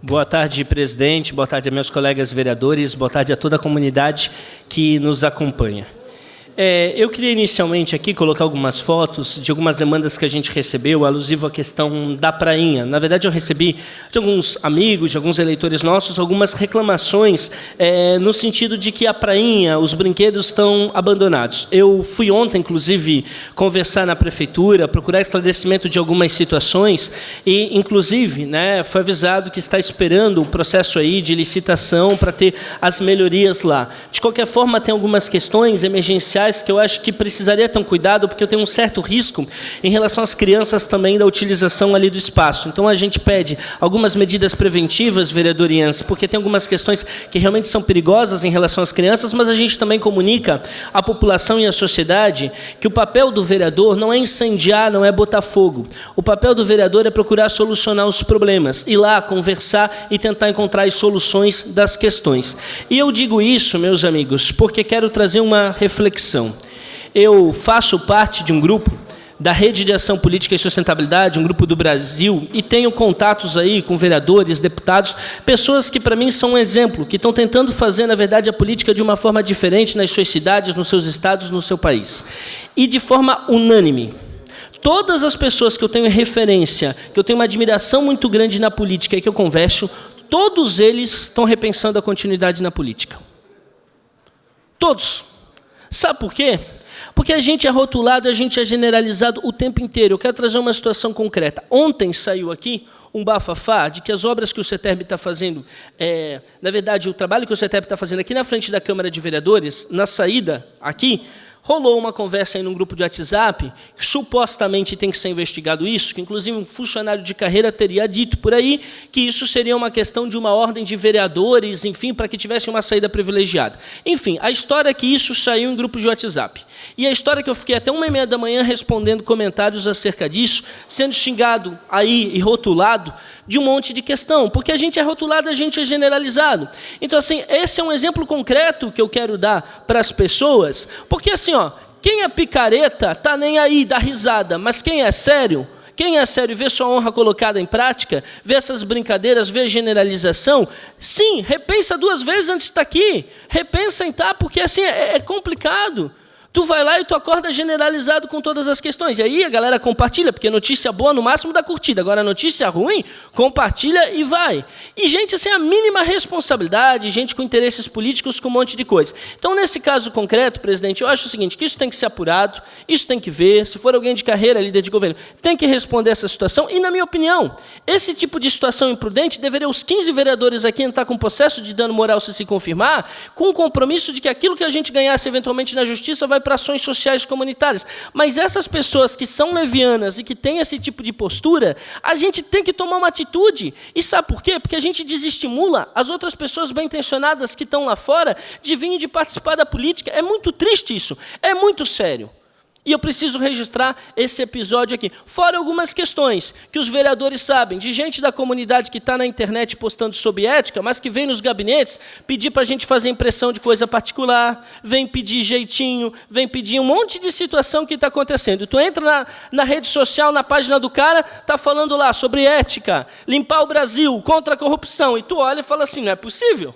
Boa tarde, presidente. Boa tarde a meus colegas vereadores. Boa tarde a toda a comunidade que nos acompanha. Eu queria inicialmente aqui colocar algumas fotos de algumas demandas que a gente recebeu, alusivo à questão da prainha. Na verdade, eu recebi de alguns amigos, de alguns eleitores nossos, algumas reclamações no sentido de que a prainha, os brinquedos estão abandonados. Eu fui ontem, inclusive, conversar na prefeitura, procurar esclarecimento de algumas situações e, inclusive, foi avisado que está esperando um processo aí de licitação para ter as melhorias lá. De qualquer forma, tem algumas questões emergenciais que eu acho que precisaria ter um cuidado, porque eu tenho um certo risco em relação às crianças também da utilização ali do espaço. Então, a gente pede algumas medidas preventivas, vereador Iança, porque tem algumas questões que realmente são perigosas em relação às crianças, mas a gente também comunica à população e à sociedade que o papel do vereador não é incendiar, não é botar fogo. O papel do vereador é procurar solucionar os problemas, ir lá, conversar e tentar encontrar as soluções das questões. E eu digo isso, meus amigos, porque quero trazer uma reflexão. Eu faço parte de um grupo da Rede de Ação Política e Sustentabilidade, um grupo do Brasil, e tenho contatos aí com vereadores, deputados, pessoas que para mim são um exemplo, que estão tentando fazer, na verdade, a política de uma forma diferente nas suas cidades, nos seus estados, no seu país. E de forma unânime. Todas as pessoas que eu tenho referência, que eu tenho uma admiração muito grande na política e que eu converso, todos eles estão repensando a continuidade na política. Todos. Sabe por quê? Porque a gente é rotulado, a gente é generalizado o tempo inteiro. Eu quero trazer uma situação concreta. Ontem saiu aqui um bafafá de que as obras que o CETERB está fazendo, na verdade, o trabalho que o CETERB está fazendo aqui na frente da Câmara de Vereadores, na saída aqui, rolou uma conversa aí num grupo de WhatsApp, que supostamente tem que ser investigado isso, que inclusive um funcionário de carreira teria dito por aí que isso seria uma questão de uma ordem de vereadores, enfim, para que tivesse uma saída privilegiada. Enfim, a história é que isso saiu em grupos de WhatsApp. E a história é que eu fiquei até 1h30 da manhã respondendo comentários acerca disso, sendo xingado aí e rotulado de um monte de questão, porque a gente é rotulado, a gente é generalizado. Então, assim, esse é um exemplo concreto que eu quero dar para as pessoas, porque, assim, quem é picareta está nem aí, dá risada, mas quem é sério e vê sua honra colocada em prática, vê essas brincadeiras, vê a generalização, sim, repensa 2 vezes antes de estar aqui, repensa em estar, porque, assim, é complicado. Tu vai lá e tu acorda generalizado com todas as questões. E aí a galera compartilha, porque notícia boa no máximo dá curtida. Agora notícia ruim, compartilha e vai. E gente sem a mínima responsabilidade, gente com interesses políticos, com um monte de coisa. Então, nesse caso concreto, presidente, eu acho o seguinte, que isso tem que ser apurado, isso tem que ver, se for alguém de carreira, líder de governo, tem que responder essa situação. E, na minha opinião, esse tipo de situação imprudente deveria os 15 vereadores aqui entrar com processo de dano moral se confirmar, com o compromisso de que aquilo que a gente ganhasse eventualmente na justiça vai para ações sociais comunitárias. Mas essas pessoas que são levianas e que têm esse tipo de postura, a gente tem que tomar uma atitude. E sabe por quê? Porque a gente desestimula as outras pessoas bem-intencionadas que estão lá fora de vir e de participar da política. É muito triste isso, é muito sério. E eu preciso registrar esse episódio aqui. Fora algumas questões que os vereadores sabem, de gente da comunidade que está na internet postando sobre ética, mas que vem nos gabinetes pedir para a gente fazer impressão de coisa particular, vem pedir jeitinho, vem pedir um monte de situação que está acontecendo. Tu entra na rede social, na página do cara, está falando lá sobre ética, limpar o Brasil, contra a corrupção, e tu olha e fala assim, não é possível.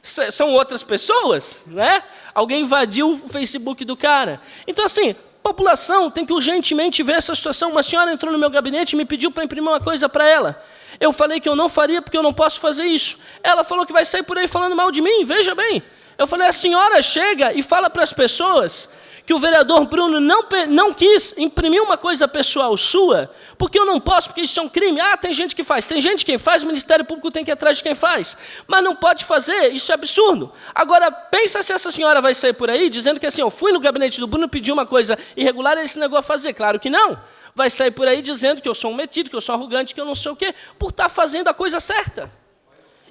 São outras pessoas, né? Alguém invadiu o Facebook do cara. Então, assim, a população tem que urgentemente ver essa situação. Uma senhora entrou no meu gabinete e me pediu para imprimir uma coisa para ela. Eu falei que eu não faria porque eu não posso fazer isso. Ela falou que vai sair por aí falando mal de mim, veja bem. Eu falei, a senhora chega e fala para as pessoas que o vereador Bruno não quis imprimir uma coisa pessoal sua, porque eu não posso, porque isso é um crime. Ah, tem gente que faz. Tem gente que faz, o Ministério Público tem que ir atrás de quem faz. Mas não pode fazer, isso é absurdo. Agora, pensa se essa senhora vai sair por aí dizendo que assim, eu fui no gabinete do Bruno, pedi uma coisa irregular, ele se negou a fazer. Claro que não. Vai sair por aí dizendo que eu sou um metido, que eu sou arrogante, que eu não sei o quê, por estar fazendo a coisa certa.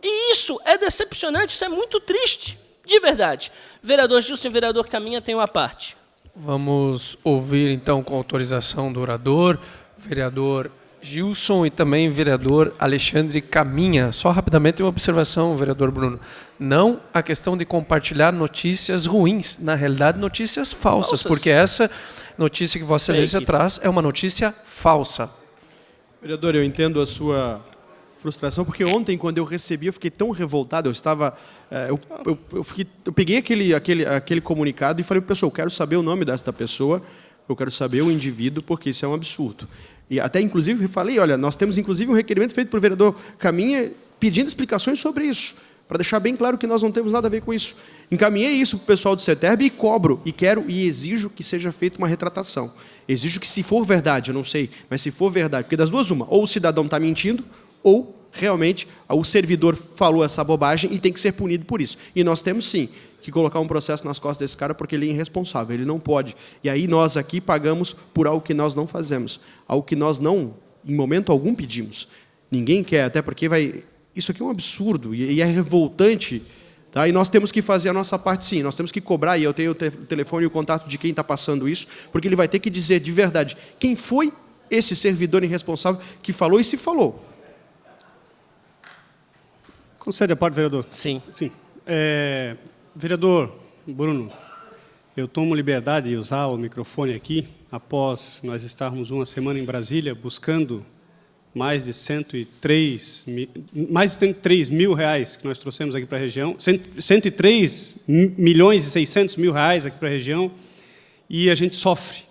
E isso é decepcionante, isso é muito triste, de verdade. Vereador Gilson e vereador Caminha têm uma parte. Vamos ouvir, então, com autorização do orador, vereador Gilson e também vereador Alexandre Caminha. Só rapidamente uma observação, vereador Bruno. Não a questão de compartilhar notícias ruins, na realidade notícias falsas. Porque essa notícia que Vossa Excelência traz é uma notícia falsa. Vereador, eu entendo a sua frustração, porque ontem, quando eu recebi, eu fiquei tão revoltado, eu estava... eu peguei aquele comunicado e falei para o pessoal, eu quero saber o nome desta pessoa, eu quero saber o indivíduo, porque isso é um absurdo. E até, inclusive, falei, olha, nós temos, inclusive, um requerimento feito por vereador Caminha pedindo explicações sobre isso, para deixar bem claro que nós não temos nada a ver com isso. Encaminhei isso para o pessoal do CETERB e cobro, e quero e exijo que seja feita uma retratação. Exijo que, se for verdade, eu não sei, mas se for verdade, porque das duas uma, ou o cidadão está mentindo, ou realmente o servidor falou essa bobagem e tem que ser punido por isso. E nós temos, sim, que colocar um processo nas costas desse cara porque ele é irresponsável, ele não pode. E aí nós aqui pagamos por algo que nós não fazemos, algo que nós não, em momento algum, pedimos. Ninguém quer, até porque vai... Isso aqui é um absurdo e é revoltante. Tá? E nós temos que fazer a nossa parte, sim. Nós temos que cobrar, e eu tenho o telefone e o contato de quem está passando isso, porque ele vai ter que dizer de verdade quem foi esse servidor irresponsável que falou e se falou. Concede a parte, vereador? Sim. Sim. Vereador Bruno, eu tomo liberdade de usar o microfone aqui, após nós estarmos uma semana em Brasília buscando mais de 103 mil reais que nós trouxemos aqui para a região, 103 milhões e 600 mil reais aqui para a região, e a gente sofre.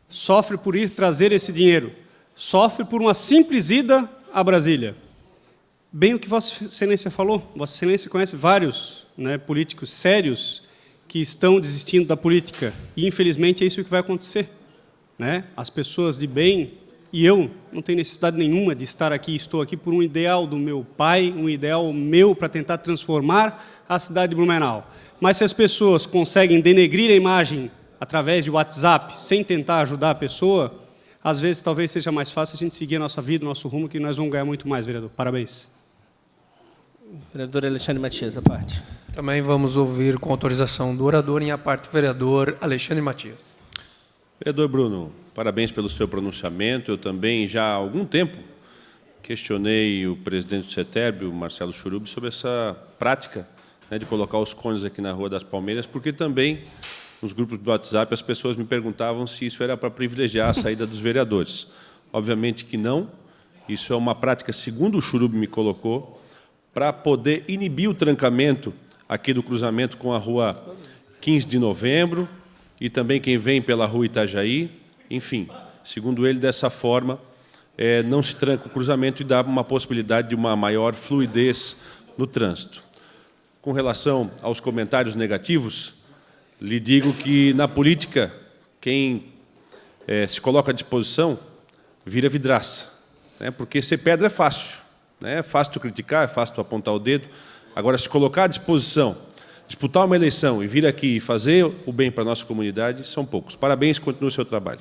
Sofre por ir trazer esse dinheiro. Sofre por uma simples ida a Brasília. Bem o que Vossa Excelência falou. Vossa Excelência conhece vários políticos sérios que estão desistindo da política. E, infelizmente, é isso que vai acontecer. As pessoas de bem, e eu não tenho necessidade nenhuma de estar aqui, estou aqui por um ideal do meu pai, um ideal meu para tentar transformar a cidade de Blumenau. Mas se as pessoas conseguem denegrir a imagem através de WhatsApp, sem tentar ajudar a pessoa, às vezes talvez seja mais fácil a gente seguir a nossa vida, o nosso rumo, que nós vamos ganhar muito mais, vereador. Parabéns. Vereador Alexandre Matias, a parte. Também vamos ouvir, com autorização do orador, em a parte, o vereador Alexandre Matias. Vereador Bruno, parabéns pelo seu pronunciamento. Eu também, já há algum tempo, questionei o presidente do CETERB, o Marcelo Churub, sobre essa prática de colocar os cones aqui na Rua das Palmeiras, porque também, nos grupos do WhatsApp, as pessoas me perguntavam se isso era para privilegiar a saída dos vereadores. Obviamente que não. Isso é uma prática, segundo o Churub me colocou, para poder inibir o trancamento aqui do cruzamento com a Rua 15 de Novembro e também quem vem pela Rua Itajaí. Enfim, segundo ele, dessa forma, não se tranca o cruzamento e dá uma possibilidade de uma maior fluidez no trânsito. Com relação aos comentários negativos, lhe digo que, na política, quem se coloca à disposição vira vidraça, porque ser pedra é fácil. É fácil tu criticar, é fácil tu apontar o dedo. Agora, se colocar à disposição, disputar uma eleição e vir aqui e fazer o bem para a nossa comunidade, são poucos. Parabéns, continue o seu trabalho.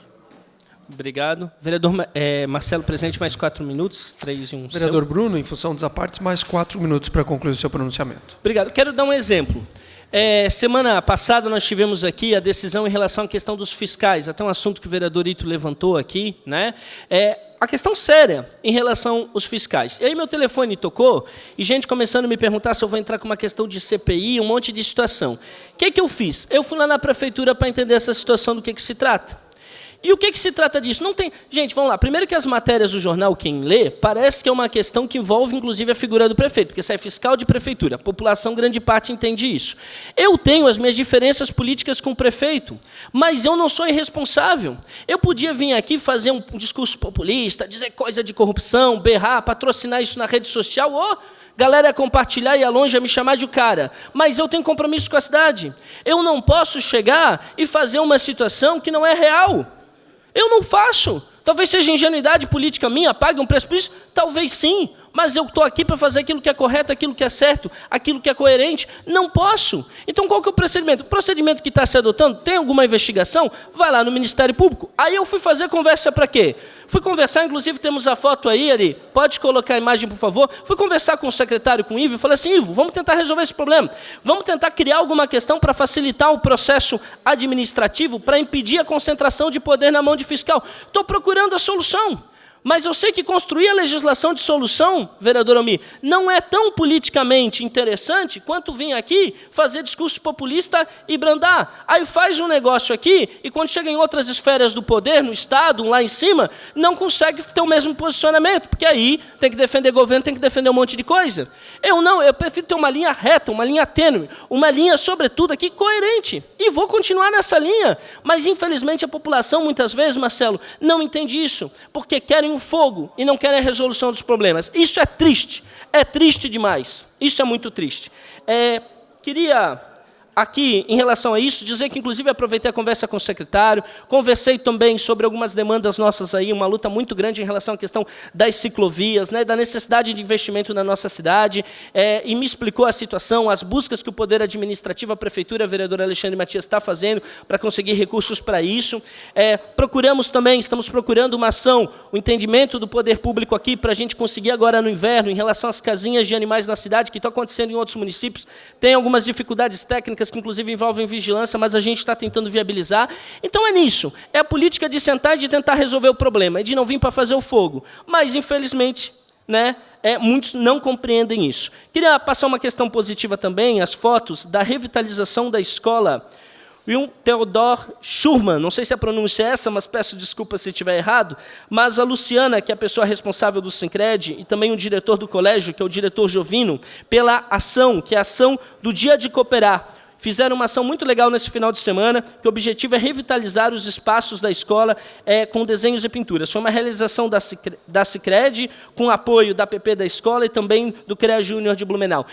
Obrigado. Vereador Marcelo, presente, mais 4 minutos. 3 e 1. Vereador Bruno, em função dos apartes, mais 4 minutos para concluir o seu pronunciamento. Obrigado. Quero dar um exemplo. Semana passada nós tivemos aqui a decisão em relação à questão dos fiscais, até um assunto que o vereador Ito levantou aqui, a questão séria em relação aos fiscais. E aí meu telefone tocou e gente começando a me perguntar se eu vou entrar com uma questão de CPI, um monte de situação. O que eu fiz? Eu fui lá na prefeitura para entender essa situação, do que se trata. E o que se trata disso? Não tem... Gente, vamos lá. Primeiro que as matérias do jornal, quem lê, parece que é uma questão que envolve, inclusive, a figura do prefeito, porque você é fiscal de prefeitura. A população, grande parte, entende isso. Eu tenho as minhas diferenças políticas com o prefeito, mas eu não sou irresponsável. Eu podia vir aqui fazer um discurso populista, dizer coisa de corrupção, berrar, patrocinar isso na rede social, galera compartilhar e ir longe a me chamar de cara. Mas eu tenho compromisso com a cidade. Eu não posso chegar e fazer uma situação que não é real. Eu não faço. Talvez seja ingenuidade política minha, pague um preço por isso? Talvez sim, mas eu estou aqui para fazer aquilo que é correto, aquilo que é certo, aquilo que é coerente. Não posso. Então, qual que é o procedimento? O procedimento que está se adotando, tem alguma investigação? Vai lá no Ministério Público. Aí eu fui fazer conversa para quê? Fui conversar, inclusive temos a foto aí, Ari, pode colocar a imagem, por favor. Fui conversar com o secretário, com o Ivo, e falei assim, Ivo, vamos tentar resolver esse problema. Vamos tentar criar alguma questão para facilitar o processo administrativo, para impedir a concentração de poder na mão de fiscal. Estou procurando a solução. Mas eu sei que construir a legislação de solução, vereador Almir, não é tão politicamente interessante quanto vir aqui fazer discurso populista e brandar. Aí faz um negócio aqui e quando chega em outras esferas do poder, no Estado, lá em cima, não consegue ter o mesmo posicionamento, porque aí tem que defender governo, tem que defender um monte de coisa. Eu prefiro ter uma linha reta, uma linha tênue, uma linha, sobretudo, aqui coerente. E vou continuar nessa linha. Mas, infelizmente, a população, muitas vezes, Marcelo, não entende isso, porque querem o fogo e não querem a resolução dos problemas. Isso é triste demais. Isso é muito triste. Queria, aqui, em relação a isso, dizer que, inclusive, aproveitei a conversa com o secretário, conversei também sobre algumas demandas nossas aí, uma luta muito grande em relação à questão das ciclovias, né, da necessidade de investimento na nossa cidade, e me explicou a situação, as buscas que o Poder Administrativo, a Prefeitura, a vereadora Alexandre Matias está fazendo para conseguir recursos para isso. Estamos procurando uma ação, o entendimento do poder público aqui, para a gente conseguir agora no inverno, em relação às casinhas de animais na cidade, que estão acontecendo em outros municípios, tem algumas dificuldades técnicas que inclusive envolvem vigilância, mas a gente está tentando viabilizar. Então é nisso, é a política de sentar e de tentar resolver o problema, e de não vir para fazer o fogo. Mas, infelizmente, né, muitos não compreendem isso. Queria passar uma questão positiva também, as fotos da revitalização da escola Wilhelm Theodor Schurman, não sei se a pronúncia é essa, mas peço desculpa se estiver errado, mas a Luciana, que é a pessoa responsável do Sincred, e também o diretor do colégio, que é o diretor Jovino, pela ação, que é a ação do Dia de Cooperar. Fizeram uma ação muito legal nesse final de semana, que o objetivo é revitalizar os espaços da escola com desenhos e pinturas. Foi uma realização da Sicredi, com apoio da PP da escola e também do CREA Júnior de Blumenau.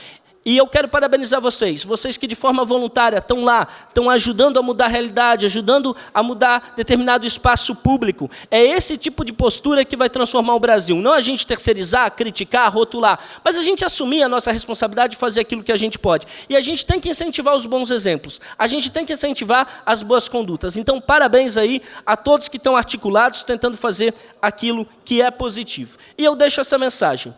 E eu quero parabenizar vocês que de forma voluntária estão lá, estão ajudando a mudar a realidade, ajudando a mudar determinado espaço público. É esse tipo de postura que vai transformar o Brasil. Não a gente terceirizar, criticar, rotular, mas a gente assumir a nossa responsabilidade de fazer aquilo que a gente pode. E a gente tem que incentivar os bons exemplos, a gente tem que incentivar as boas condutas. Então, parabéns aí a todos que estão articulados, tentando fazer aquilo que é positivo. E eu deixo essa mensagem,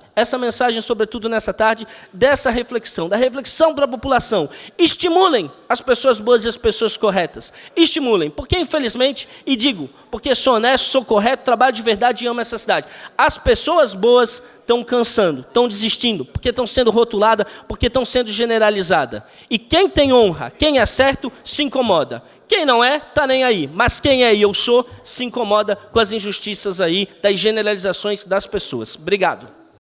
sobretudo nessa tarde, dessa reflexão, da reflexão para a população. Estimulem as pessoas boas e as pessoas corretas. Estimulem, porque infelizmente, e digo, porque sou honesto, sou correto, trabalho de verdade e amo essa cidade. As pessoas boas estão cansando, estão desistindo, porque estão sendo rotuladas, porque estão sendo generalizadas. E quem tem honra, quem é certo, se incomoda. Quem não é, está nem aí. Mas quem é e eu sou, se incomoda com as injustiças aí, das generalizações das pessoas. Obrigado.